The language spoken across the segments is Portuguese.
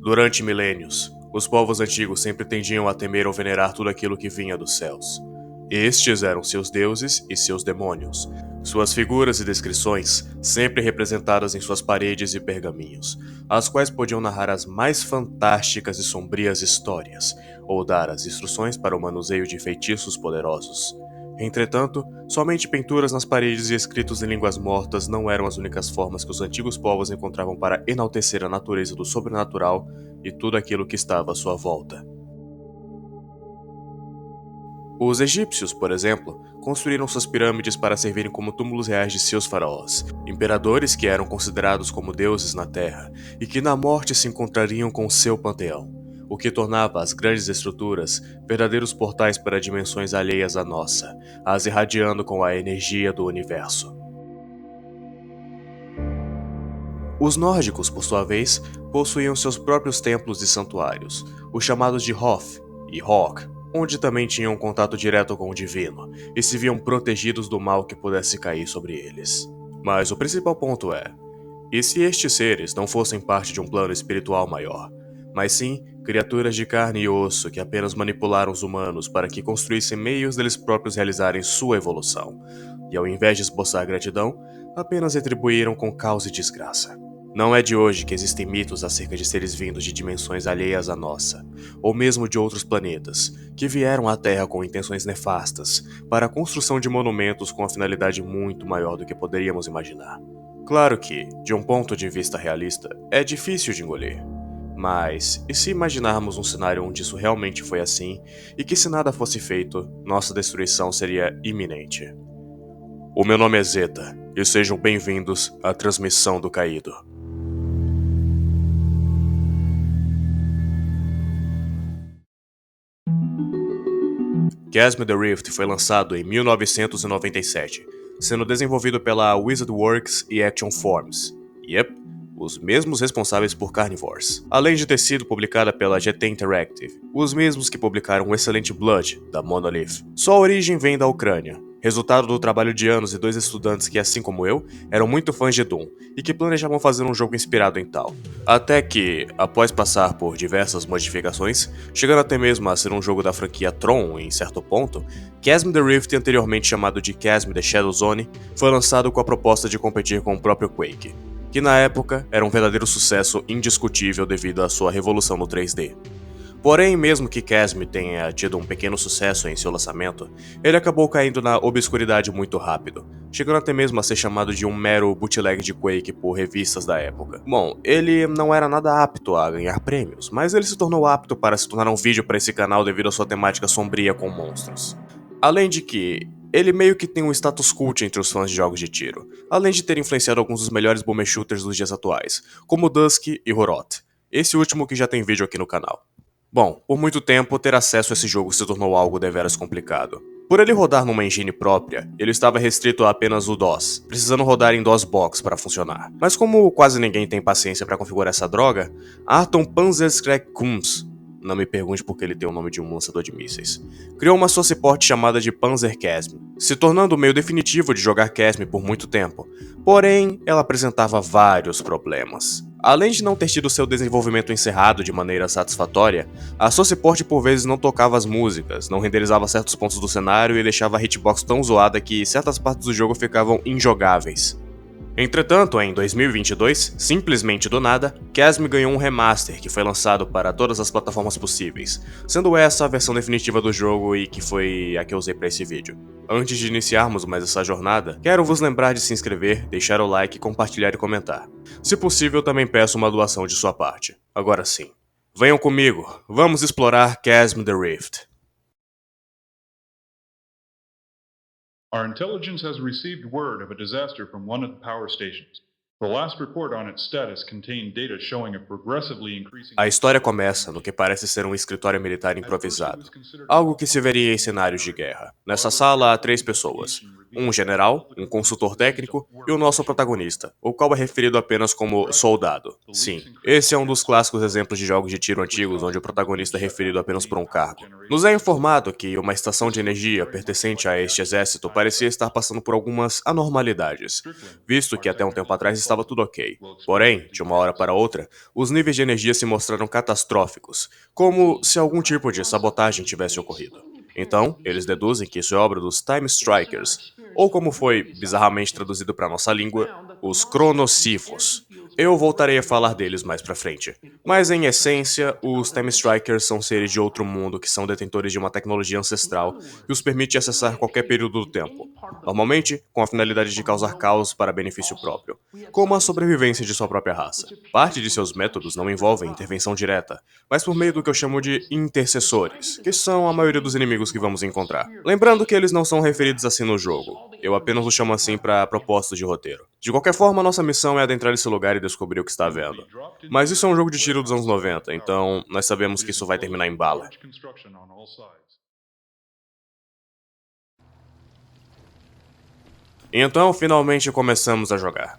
Durante milênios, os povos antigos sempre tendiam a temer ou venerar tudo aquilo que vinha dos céus. Estes eram seus deuses e seus demônios, suas figuras e descrições sempre representadas em suas paredes e pergaminhos, as quais podiam narrar as mais fantásticas e sombrias histórias, ou dar as instruções para o manuseio de feitiços poderosos. Entretanto, somente pinturas nas paredes e escritos em línguas mortas não eram as únicas formas que os antigos povos encontravam para enaltecer a natureza do sobrenatural e tudo aquilo que estava à sua volta. Os egípcios, por exemplo, construíram suas pirâmides para servirem como túmulos reais de seus faraós, imperadores que eram considerados como deuses na terra e que na morte se encontrariam com seu panteão, o que tornava as grandes estruturas verdadeiros portais para dimensões alheias à nossa, as irradiando com a energia do universo. Os nórdicos, por sua vez, possuíam seus próprios templos e santuários, os chamados de Hoth e Hog, onde também tinham contato direto com o divino e se viam protegidos do mal que pudesse cair sobre eles. Mas o principal ponto é: e se estes seres não fossem parte de um plano espiritual maior, mas sim criaturas de carne e osso que apenas manipularam os humanos para que construíssem meios deles próprios realizarem sua evolução, e ao invés de esboçar gratidão, apenas retribuíram com caos e desgraça? Não é de hoje que existem mitos acerca de seres vindos de dimensões alheias à nossa, ou mesmo de outros planetas, que vieram à Terra com intenções nefastas para a construção de monumentos com a finalidade muito maior do que poderíamos imaginar. Claro que, de um ponto de vista realista, é difícil de engolir. Mas, e se imaginarmos um cenário onde isso realmente foi assim, e que se nada fosse feito, nossa destruição seria iminente? O meu nome é Zeta, e sejam bem-vindos à Transmissão do Caído. Chasm the Rift foi lançado em 1997, sendo desenvolvido pela Wizardworks e Action Forms. Yep, os mesmos responsáveis por Carnivores. Além de ter sido publicada pela GT Interactive, os mesmos que publicaram o excelente Blood, da Monolith. Sua origem vem da Ucrânia, resultado do trabalho de anos de dois estudantes que, assim como eu, eram muito fãs de Doom e que planejavam fazer um jogo inspirado em tal. Até que, após passar por diversas modificações, chegando até mesmo a ser um jogo da franquia Tron em certo ponto, Chasm the Rift, anteriormente chamado de Chasm the Shadow Zone, foi lançado com a proposta de competir com o próprio Quake, que na época era um verdadeiro sucesso indiscutível devido à sua revolução no 3D. Porém, mesmo que Chasm tenha tido um pequeno sucesso em seu lançamento, ele acabou caindo na obscuridade muito rápido, chegando até mesmo a ser chamado de um mero bootleg de Quake por revistas da época. Bom, ele não era nada apto a ganhar prêmios, mas ele se tornou apto para se tornar um vídeo para esse canal devido à sua temática sombria com monstros. Além de que, ele meio que tem um status cult entre os fãs de jogos de tiro, além de ter influenciado alguns dos melhores boomer shooters dos dias atuais, como Dusk e Horot, esse último que já tem vídeo aqui no canal. Bom, por muito tempo, ter acesso a esse jogo se tornou algo deveras complicado. Por ele rodar numa engine própria, ele estava restrito a apenas o DOS, precisando rodar em DOSBox para funcionar. Mas como quase ninguém tem paciência para configurar essa droga, Arton Panzerskreck-Kunz, não me pergunte porque ele tem o nome de um lançador de mísseis, criou uma source port chamada de PanzerChasm, se tornando o meio definitivo de jogar Chasm por muito tempo. Porém, ela apresentava vários problemas. Além de não ter tido seu desenvolvimento encerrado de maneira satisfatória, a source port por vezes não tocava as músicas, não renderizava certos pontos do cenário e deixava a hitbox tão zoada que certas partes do jogo ficavam injogáveis. Entretanto, em 2022, simplesmente do nada, Chasm ganhou um remaster que foi lançado para todas as plataformas possíveis, sendo essa a versão definitiva do jogo e que foi a que eu usei para esse vídeo. Antes de iniciarmos mais essa jornada, quero vos lembrar de se inscrever, deixar o like, compartilhar e comentar. Se possível, também peço uma doação de sua parte. Agora sim, venham comigo, vamos explorar Chasm the Rift. Our intelligence has received word of a disaster from one of the power stations. The last report on its status contained data showing a progressively increasing... A história começa no que parece ser um escritório militar improvisado, algo que se veria em cenários de guerra. Nessa sala há 3 pessoas. um general, um consultor técnico e o nosso protagonista, o qual é referido apenas como soldado. Sim, esse é um dos clássicos exemplos de jogos de tiro antigos onde o protagonista é referido apenas por um cargo. Nos é informado que uma estação de energia pertencente a este exército parecia estar passando por algumas anormalidades, visto que até um tempo atrás estava tudo ok. Porém, de uma hora para outra, os níveis de energia se mostraram catastróficos, como se algum tipo de sabotagem tivesse ocorrido. Então, eles deduzem que isso é obra dos Time Strikers, ou como foi bizarramente traduzido para nossa língua, os Cronosifos. Eu voltarei a falar deles mais pra frente. Mas em essência, os Time Strikers são seres de outro mundo que são detentores de uma tecnologia ancestral que os permite acessar qualquer período do tempo, normalmente com a finalidade de causar caos para benefício próprio, como a sobrevivência de sua própria raça. Parte de seus métodos não envolvem intervenção direta, mas por meio do que eu chamo de intercessores, que são a maioria dos inimigos que vamos encontrar. Lembrando que eles não são referidos assim no jogo, eu apenas os chamo assim para propósitos de roteiro. De qualquer forma, nossa missão é adentrar esse lugar e descobrir o que está vendo. Mas isso é um jogo de tiro dos anos 90, então nós sabemos que isso vai terminar em bala. Então, finalmente começamos a jogar.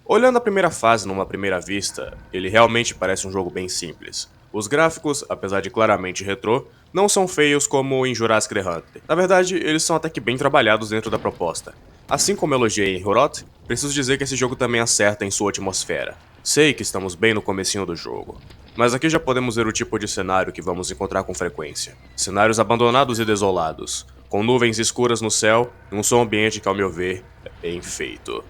Olhando a primeira fase numa primeira vista, ele realmente parece um jogo bem simples. Os gráficos, apesar de claramente retrô, não são feios como em Jurassic The Hunter. Na verdade, eles são até que bem trabalhados dentro da proposta. Assim como elogiei em Horot, preciso dizer que esse jogo também acerta em sua atmosfera. Sei que estamos bem no comecinho do jogo, mas aqui já podemos ver o tipo de cenário que vamos encontrar com frequência. Cenários abandonados e desolados, com nuvens escuras no céu e um som ambiente que, ao meu ver, é bem feito.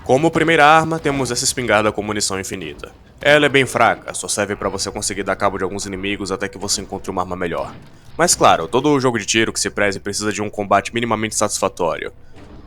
Como primeira arma, temos essa espingarda com munição infinita. Ela é bem fraca, só serve para você conseguir dar cabo de alguns inimigos até que você encontre uma arma melhor. Mas claro, todo jogo de tiro que se preze precisa de um combate minimamente satisfatório.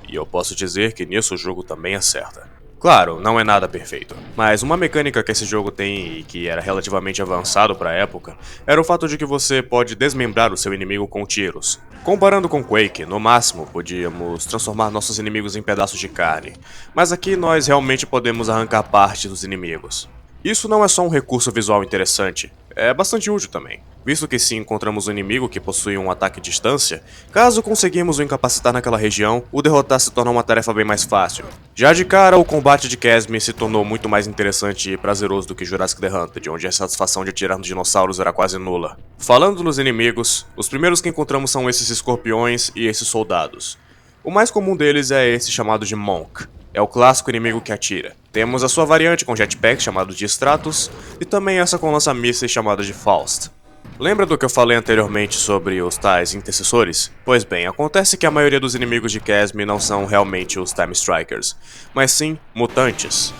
E eu posso dizer que nisso o jogo também acerta. Claro, não é nada perfeito, mas uma mecânica que esse jogo tem e que era relativamente avançado para a época era o fato de que você pode desmembrar o seu inimigo com tiros. Comparando com Quake, no máximo podíamos transformar nossos inimigos em pedaços de carne, mas aqui nós realmente podemos arrancar parte dos inimigos. Isso não é só um recurso visual interessante, é bastante útil também, visto que se encontramos um inimigo que possui um ataque à distância, caso conseguimos o incapacitar naquela região, o derrotar se torna uma tarefa bem mais fácil. Já de cara, o combate de Chasm se tornou muito mais interessante e prazeroso do que Jurassic The Hunter, onde a satisfação de atirar nos dinossauros era quase nula. Falando nos inimigos, os primeiros que encontramos são esses escorpiões e esses soldados. O mais comum deles é esse chamado de Monk. É o clássico inimigo que atira. Temos a sua variante com jetpack chamado de Stratos e também essa com lança-mísseis chamada de Faust. Lembra do que eu falei anteriormente sobre os tais intercessores? Pois bem, acontece que a maioria dos inimigos de Chasm não são realmente os Time Strikers, mas sim mutantes.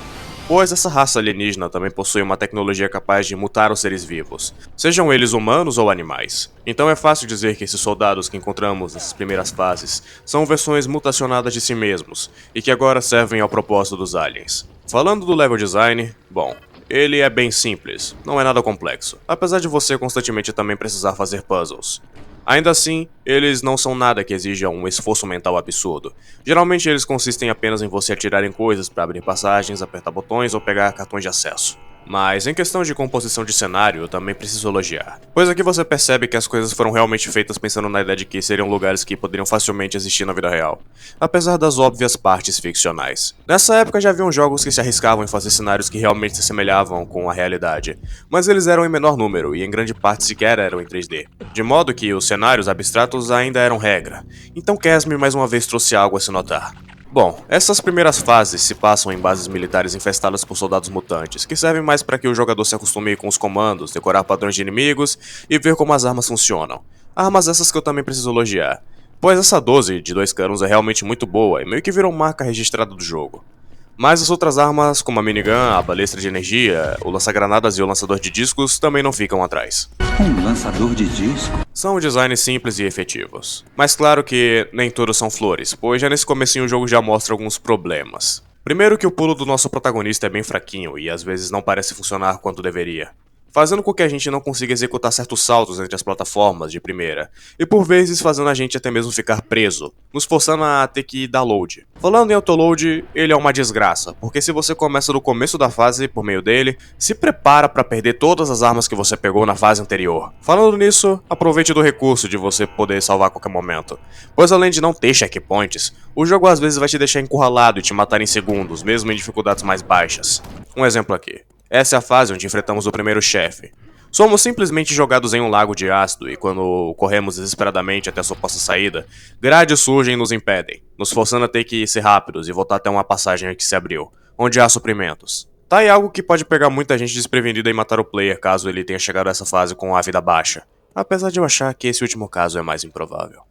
Pois essa raça alienígena também possui uma tecnologia capaz de mutar os seres vivos, sejam eles humanos ou animais. Então é fácil dizer que esses soldados que encontramos nessas primeiras fases são versões mutacionadas de si mesmos, e que agora servem ao propósito dos aliens. Falando do level design, bom, ele é bem simples, não é nada complexo, apesar de você constantemente também precisar fazer puzzles. Ainda assim, eles não são nada que exija um esforço mental absurdo. Geralmente eles consistem apenas em você atirar em coisas para abrir passagens, apertar botões ou pegar cartões de acesso. Mas em questão de composição de cenário, eu também preciso elogiar, pois aqui você percebe que as coisas foram realmente feitas pensando na ideia de que seriam lugares que poderiam facilmente existir na vida real, apesar das óbvias partes ficcionais. Nessa época já haviam jogos que se arriscavam em fazer cenários que realmente se assemelhavam com a realidade, mas eles eram em menor número e em grande parte sequer eram em 3D, de modo que os cenários abstratos ainda eram regra, então Chasm mais uma vez trouxe algo a se notar. Bom, essas primeiras fases se passam em bases militares infestadas por soldados mutantes, que servem mais para que o jogador se acostume com os comandos, decorar padrões de inimigos e ver como as armas funcionam. Armas essas que eu também preciso elogiar, pois essa 12 de 2 canos é realmente muito boa e meio que virou marca registrada do jogo. Mas as outras armas, como a minigun, a balestra de energia, o lança-granadas e o lançador de discos, também não ficam atrás. Um lançador de disco? São designs simples e efetivos. Mas claro que nem todos são flores, pois já nesse comecinho o jogo já mostra alguns problemas. Primeiro que o pulo do nosso protagonista é bem fraquinho e às vezes não parece funcionar quanto deveria. fazendo com que a gente não consiga executar certos saltos entre as plataformas de primeira, e por vezes fazendo a gente até mesmo ficar preso, nos forçando a ter que dar load. Falando em autoload, ele é uma desgraça, porque se você começa no começo da fase por meio dele, se prepara para perder todas as armas que você pegou na fase anterior. Falando nisso, aproveite do recurso de você poder salvar a qualquer momento, pois além de não ter checkpoints, o jogo às vezes vai te deixar encurralado e te matar em segundos, mesmo em dificuldades mais baixas. Um exemplo aqui. Essa é a fase onde enfrentamos o primeiro chefe. Somos simplesmente jogados em um lago de ácido e quando corremos desesperadamente até a suposta saída, grades surgem e nos impedem, nos forçando a ter que ser rápidos e voltar até uma passagem que se abriu, onde há suprimentos. Tá aí algo que pode pegar muita gente desprevenida e matar o player caso ele tenha chegado a essa fase com a vida baixa, apesar de eu achar que esse último caso é mais improvável.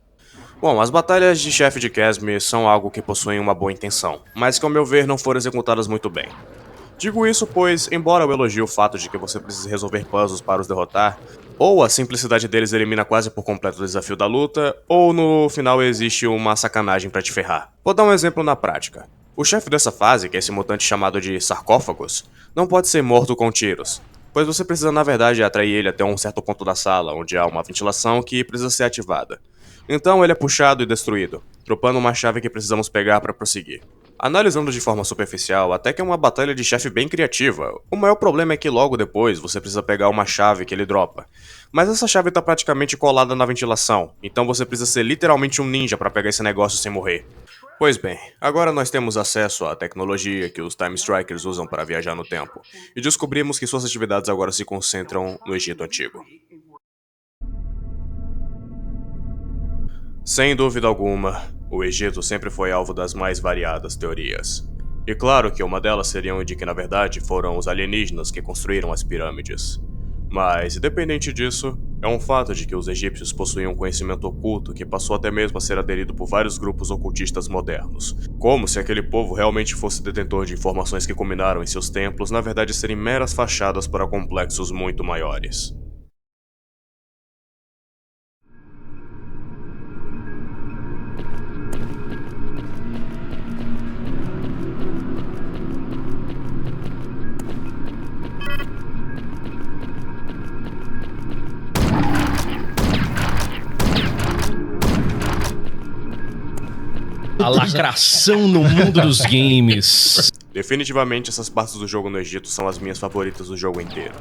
Bom, as batalhas de chefe de Casme são algo que possuem uma boa intenção, mas que ao meu ver não foram executadas muito bem. Digo isso pois, embora eu elogie o fato de que você precisa resolver puzzles para os derrotar, ou a simplicidade deles elimina quase por completo o desafio da luta, ou no final existe uma sacanagem pra te ferrar. Vou dar um exemplo na prática. O chefe dessa fase, que é esse mutante chamado de sarcófagos, não pode ser morto com tiros, pois você precisa na verdade atrair ele até um certo ponto da sala, onde há uma ventilação que precisa ser ativada. Então ele é puxado e destruído, dropando uma chave que precisamos pegar para prosseguir. Analisando de forma superficial, até que é uma batalha de chefe bem criativa, o maior problema é que logo depois você precisa pegar uma chave que ele dropa. Mas essa chave tá praticamente colada na ventilação, então você precisa ser literalmente um ninja para pegar esse negócio sem morrer. Pois bem, agora nós temos acesso à tecnologia que os Time Strikers usam para viajar no tempo, e descobrimos que suas atividades agora se concentram no Egito Antigo. Sem dúvida alguma, o Egito sempre foi alvo das mais variadas teorias. E claro que uma delas seria de que na verdade foram os alienígenas que construíram as pirâmides. Mas, independente disso, é um fato de que os egípcios possuíam um conhecimento oculto que passou até mesmo a ser aderido por vários grupos ocultistas modernos. Como se aquele povo realmente fosse detentor de informações que culminaram em seus templos na verdade serem meras fachadas para complexos muito maiores. A lacração no mundo dos games. Definitivamente essas partes do jogo no Egito são as minhas favoritas do jogo inteiro.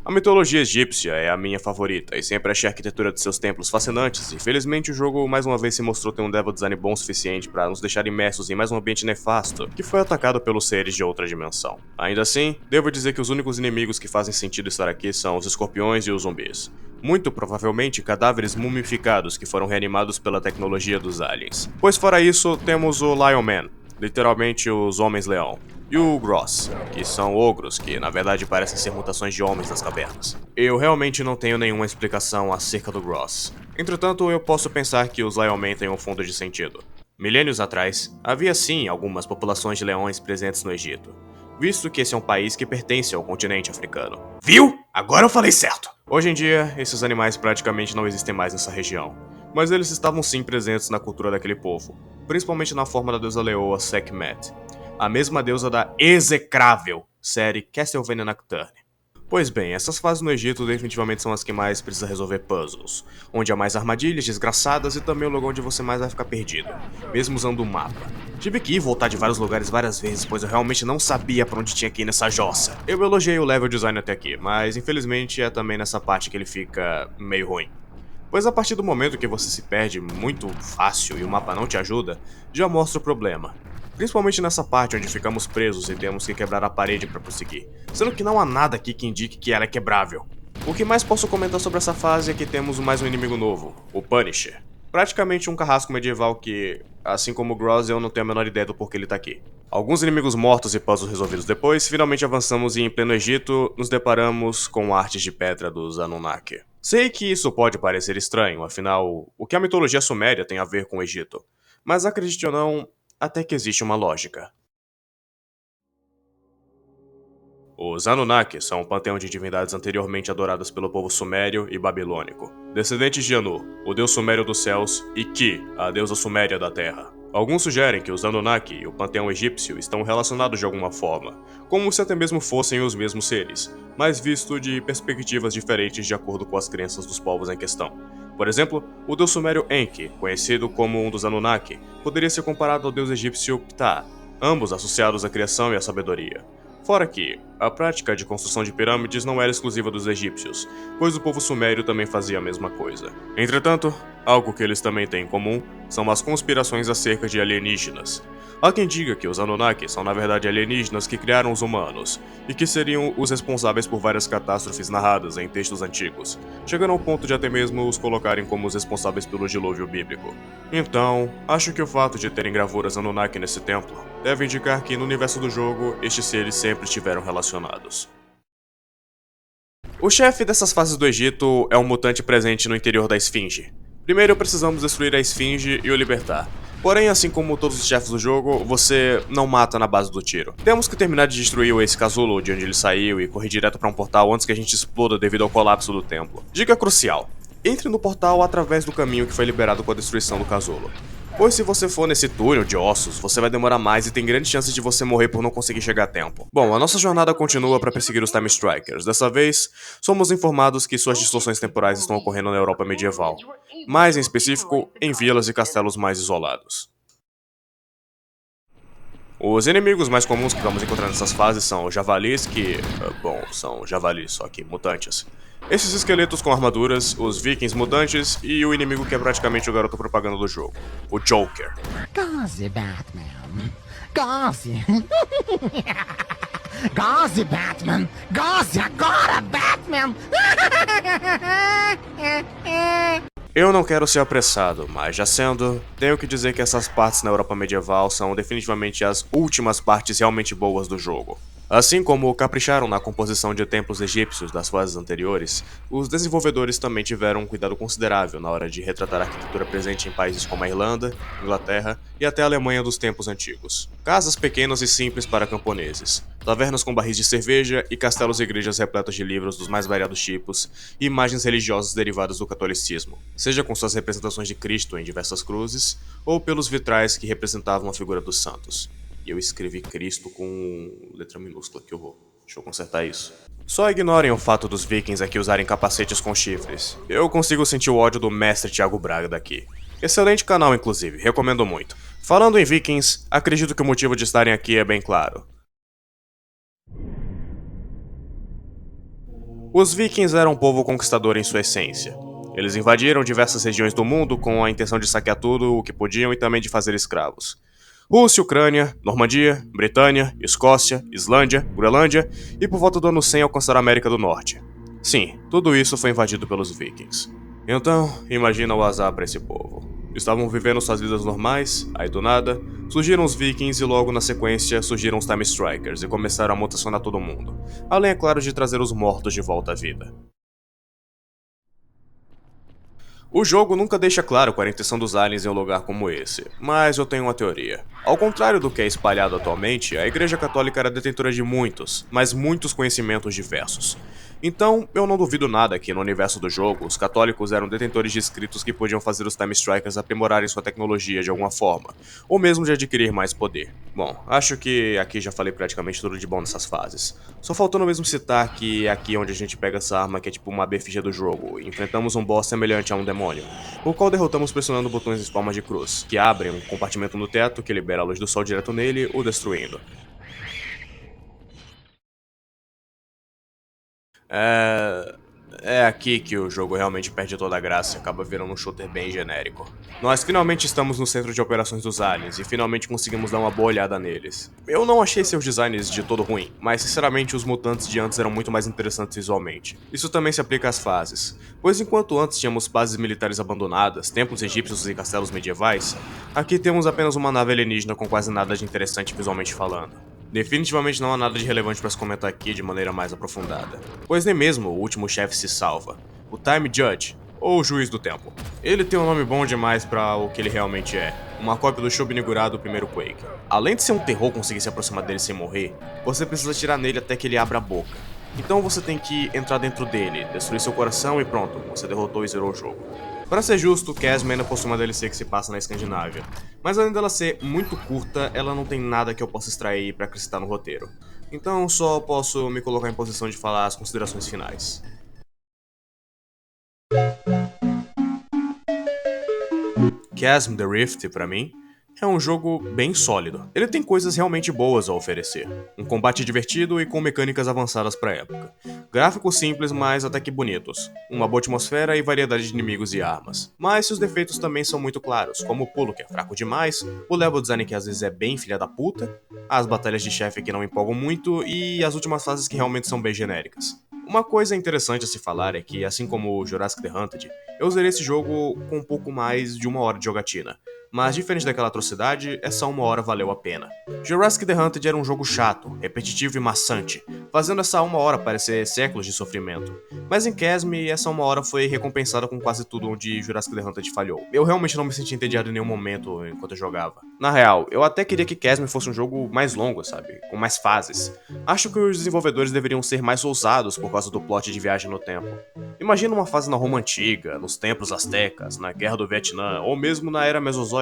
A mitologia egípcia é a minha favorita e sempre achei a arquitetura de seus templos fascinantes e felizmente o jogo mais uma vez se mostrou ter um level design bom o suficiente para nos deixar imersos em mais um ambiente nefasto que foi atacado pelos seres de outra dimensão. Ainda assim, devo dizer que os únicos inimigos que fazem sentido estar aqui são os escorpiões e os zumbis. Muito provavelmente cadáveres mumificados que foram reanimados pela tecnologia dos aliens. Pois fora isso, temos o Lion Man, literalmente os Homens-Leão, e o Gross, que são ogros que na verdade parecem ser mutações de homens das cavernas. Eu realmente não tenho nenhuma explicação acerca do Gross. Entretanto, eu posso pensar que os Lion Man têm um fundo de sentido. Milênios atrás, havia sim algumas populações de leões presentes no Egito, visto que esse é um país que pertence ao continente africano. Viu? Agora eu falei certo! Hoje em dia, esses animais praticamente não existem mais nessa região, mas eles estavam sim presentes na cultura daquele povo, principalmente na forma da deusa leoa Sekhmet, a mesma deusa da execrável série Castlevania Nocturne. Pois bem, essas fases no Egito definitivamente são as que mais precisa resolver puzzles, onde há mais armadilhas desgraçadas e também o lugar onde você mais vai ficar perdido, mesmo usando o mapa. Tive que ir e voltar de vários lugares várias vezes, pois eu realmente não sabia pra onde tinha que ir nessa jossa. Eu elogiei o level design até aqui, mas infelizmente é também nessa parte que ele fica meio ruim. Pois a partir do momento que você se perde muito fácil e o mapa não te ajuda, já mostra o problema. Principalmente nessa parte onde ficamos presos e temos que quebrar a parede para prosseguir, sendo que não há nada aqui que indique que ela é quebrável. O que mais posso comentar sobre essa fase é que temos mais um inimigo novo, o Punisher. Praticamente um carrasco medieval que, assim como o Gross, eu não tenho a menor ideia do porquê ele tá aqui. Alguns inimigos mortos e puzzles resolvidos depois, finalmente avançamos e em pleno Egito nos deparamos com artes de pedra dos Anunnaki. Sei que isso pode parecer estranho, afinal, o que a mitologia suméria tem a ver com o Egito? Mas acredite ou não, até que existe uma lógica. Os Anunnaki são um panteão de divindades anteriormente adoradas pelo povo sumério e babilônico, descendentes de Anu, o deus sumério dos céus, e Ki, a deusa suméria da terra. Alguns sugerem que os Anunnaki e o panteão egípcio estão relacionados de alguma forma, como se até mesmo fossem os mesmos seres, mas visto de perspectivas diferentes de acordo com as crenças dos povos em questão. Por exemplo, o deus sumério Enki, conhecido como um dos Anunnaki, poderia ser comparado ao deus egípcio Ptah, ambos associados à criação e à sabedoria. Fora que, a prática de construção de pirâmides não era exclusiva dos egípcios, pois o povo sumério também fazia a mesma coisa. Entretanto, algo que eles também têm em comum são as conspirações acerca de alienígenas. Há quem diga que os Anunnaki são na verdade alienígenas que criaram os humanos, e que seriam os responsáveis por várias catástrofes narradas em textos antigos, chegando ao ponto de até mesmo os colocarem como os responsáveis pelo dilúvio bíblico. Então, acho que o fato de terem gravuras Anunnaki nesse templo deve indicar que no universo do jogo, estes seres sempre estiveram relacionados. O chefe dessas fases do Egito é um mutante presente no interior da Esfinge. Primeiro precisamos destruir a Esfinge e o libertar. Porém, assim como todos os chefes do jogo, você não mata na base do tiro. Temos que terminar de destruir o Ace Casulo de onde ele saiu e correr direto para um portal antes que a gente exploda devido ao colapso do templo. Dica crucial: entre no portal através do caminho que foi liberado com a destruição do Casulo. Pois se você for nesse túnel de ossos, você vai demorar mais e tem grandes chances de você morrer por não conseguir chegar a tempo. Bom, a nossa jornada continua para perseguir os Time Strikers. Dessa vez, somos informados que suas distorções temporais estão ocorrendo na Europa medieval, mais em específico, em vilas e castelos mais isolados. Os inimigos mais comuns que vamos encontrar nessas fases são javalis que... bom, são javalis, só que mutantes. Esses esqueletos com armaduras, os vikings mutantes e o inimigo que é praticamente o garoto propaganda do jogo, o Joker. Gaze, Batman. Gaze. Gaze, Batman. Gaze agora, Batman. Eu não quero ser apressado, mas já sendo, tenho que dizer que essas partes na Europa medieval são definitivamente as últimas partes realmente boas do jogo. Assim como capricharam na composição de templos egípcios das fases anteriores, os desenvolvedores também tiveram um cuidado considerável na hora de retratar a arquitetura presente em países como a Irlanda, Inglaterra e até a Alemanha dos tempos antigos. Casas pequenas e simples para camponeses, tavernas com barris de cerveja e castelos e igrejas repletos de livros dos mais variados tipos e imagens religiosas derivadas do catolicismo, seja com suas representações de Cristo em diversas cruzes ou pelos vitrais que representavam a figura dos santos. E eu escrevi Cristo com letra minúscula, que horror. Deixa eu consertar isso. Só ignorem o fato dos vikings aqui usarem capacetes com chifres. Eu consigo sentir o ódio do mestre Thiago Braga daqui. Excelente canal, inclusive, recomendo muito. Falando em vikings, acredito que o motivo de estarem aqui é bem claro. Os vikings eram um povo conquistador em sua essência. Eles invadiram diversas regiões do mundo com a intenção de saquear tudo o que podiam e também de fazer escravos. Rússia, Ucrânia, Normandia, Britânia, Escócia, Islândia, Groenlândia e por volta do ano 100 alcançaram a América do Norte. Sim, tudo isso foi invadido pelos vikings. Então, imagina o azar para esse povo. Estavam vivendo suas vidas normais, aí do nada, surgiram os vikings e logo na sequência surgiram os Time Strikers e começaram a mutacionar todo mundo. Além, é claro, de trazer os mortos de volta à vida. O jogo nunca deixa claro qual a intenção dos aliens em um lugar como esse, mas eu tenho uma teoria. Ao contrário do que é espalhado atualmente, a Igreja Católica era detentora de muitos, mas muitos conhecimentos diversos. Então, eu não duvido nada que no universo do jogo, os católicos eram detentores de escritos que podiam fazer os Time Strikers aprimorarem sua tecnologia de alguma forma, ou mesmo de adquirir mais poder. Bom, acho que aqui já falei praticamente tudo de bom nessas fases. Só faltando mesmo citar que é aqui onde a gente pega essa arma que é tipo uma BFG do jogo, e enfrentamos um boss semelhante a um demônio, o qual derrotamos pressionando botões em forma de cruz, que abrem um compartimento no teto que libera a luz do sol direto nele, o destruindo. É aqui que o jogo realmente perde toda a graça e acaba virando um shooter bem genérico. Nós finalmente estamos no centro de operações dos aliens e finalmente conseguimos dar uma boa olhada neles. Eu não achei seus designs de todo ruim, mas sinceramente os mutantes de antes eram muito mais interessantes visualmente. Isso também se aplica às fases, pois enquanto antes tínhamos bases militares abandonadas, templos egípcios e castelos medievais, aqui temos apenas uma nave alienígena com quase nada de interessante visualmente falando. Definitivamente não há nada de relevante para se comentar aqui de maneira mais aprofundada, pois nem mesmo o último chefe se salva, o Time Judge, ou o Juiz do Tempo. Ele tem um nome bom demais para o que ele realmente é, uma cópia do Shub-Niggurath do primeiro Quake. Além de ser um terror conseguir se aproximar dele sem morrer, você precisa atirar nele até que ele abra a boca. Então você tem que entrar dentro dele, destruir seu coração e pronto, você derrotou e zerou o jogo. Para ser justo, Chasm ainda possui uma DLC que se passa na Escandinávia, mas além dela ser muito curta, ela não tem nada que eu possa extrair para acrescentar no roteiro. Então só posso me colocar em posição de falar as considerações finais. Chasm the Rift, pra mim, é um jogo bem sólido. Ele tem coisas realmente boas a oferecer. Um combate divertido e com mecânicas avançadas pra época. Gráficos simples, mas até que bonitos. Uma boa atmosfera e variedade de inimigos e armas. Mas seus defeitos também são muito claros, como o pulo que é fraco demais, o level design que às vezes é bem filha da puta, as batalhas de chefe que não empolgam muito e as últimas fases que realmente são bem genéricas. Uma coisa interessante a se falar é que, assim como o Jurassic The Hunted, eu zerei esse jogo com um pouco mais de 1 hora de jogatina. Mas diferente daquela atrocidade, essa 1 hora valeu a pena. Jurassic The Hunted era um jogo chato, repetitivo e maçante, fazendo essa 1 hora parecer séculos de sofrimento. Mas em Chasm, essa 1 hora foi recompensada com quase tudo onde Jurassic The Hunted falhou. Eu realmente não me senti entediado em nenhum momento enquanto eu jogava. Na real, eu até queria que Chasm fosse um jogo mais longo, sabe? Com mais fases. Acho que os desenvolvedores deveriam ser mais ousados por causa do plot de viagem no tempo. Imagina uma fase na Roma Antiga, nos templos astecas, na Guerra do Vietnã, ou mesmo na Era Mesozoica.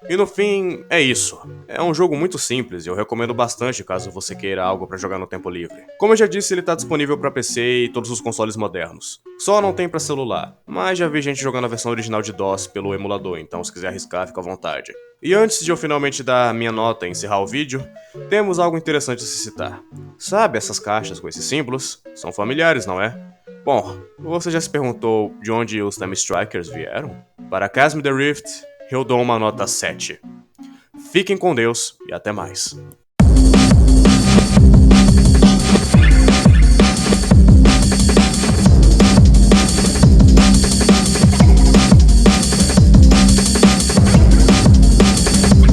E no fim, é isso. É um jogo muito simples e eu recomendo bastante caso você queira algo pra jogar no tempo livre. Como eu já disse, ele tá disponível pra PC e todos os consoles modernos. Só não tem pra celular, mas já vi gente jogando a versão original de DOS pelo emulador, então se quiser arriscar, fica à vontade. E antes de eu finalmente dar minha nota e encerrar o vídeo, temos algo interessante a se citar. Sabe essas caixas com esses símbolos? São familiares, não é? Bom, você já se perguntou de onde os Time Strikers vieram? Para Chasm the Rift, eu dou uma nota 7. Fiquem com Deus e até mais.